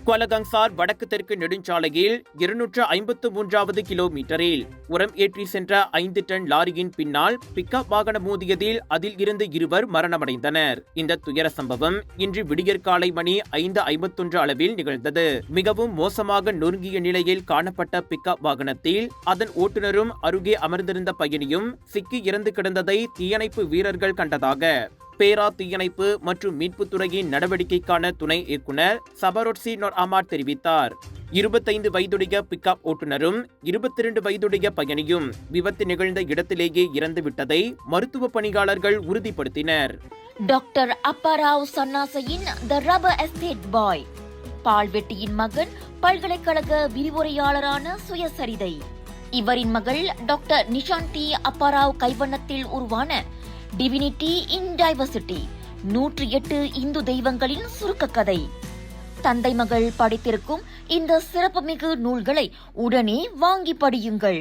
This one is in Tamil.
குவாலகங்சார் வடக்கு தெற்கு நெடுஞ்சாலையில் 253வது கிலோமீட்டரில் உரம் ஏற்றி சென்ற 5 டன் லாரியின் பின்னால் பிக்கப் வாகனம் மோதியதில் அதில் இருந்து 2 மரணமடைந்தனர். இந்த துயர சம்பவம் இன்று விடியற்காலை மணி 5:51 அளவில் நிகழ்ந்தது. மிகவும் மோசமாக நொறுங்கிய நிலையில் காணப்பட்ட பிக்கப் வாகனத்தில் அதன் ஓட்டுநரும் அருகே அமர்ந்திருந்த பயணியும் சிக்கி இறந்து கிடந்ததை தீயணைப்பு வீரர்கள் கண்டதாக பேரா தீயணைப்பு மற்றும் மீட்புத்துறையின் நடவடிக்கைக்கான துணை இயக்குநர் சபரோட்சி நோர் அமாட் தெரிவித்தார். 25 வயதுடைய பிக்கப் ஓட்டுநரும் 22 வயதுடைய பயணியும் விபத்து நிகழ்ந்த இடத்திலேயே இறந்துவிட்டதை மருத்துவ பணியாளர்கள் உறுதிப்படுத்தினர். டாக்டர் அப்பாராவ் சன்னாசையின் த ரப்பர் எஸ்டேட் பாய், பால்வெட்டியின் மகன், பல்கலைக்கழக விரிவுரையாளரான சுயசரிதை. இவரின் மகள் டாக்டர் நிஷாந்தி அப்பாராவ் கைவண்ணத்தில் உருவான டிவினிட்டி இன் டைவர்சிட்டி 108 இந்து தெய்வங்களின் சுருக்க கதை. தந்தை மகள் படித்திருக்கும் இந்த சிறப்புமிகு நூல்களை உடனே வாங்கி படியுங்கள்.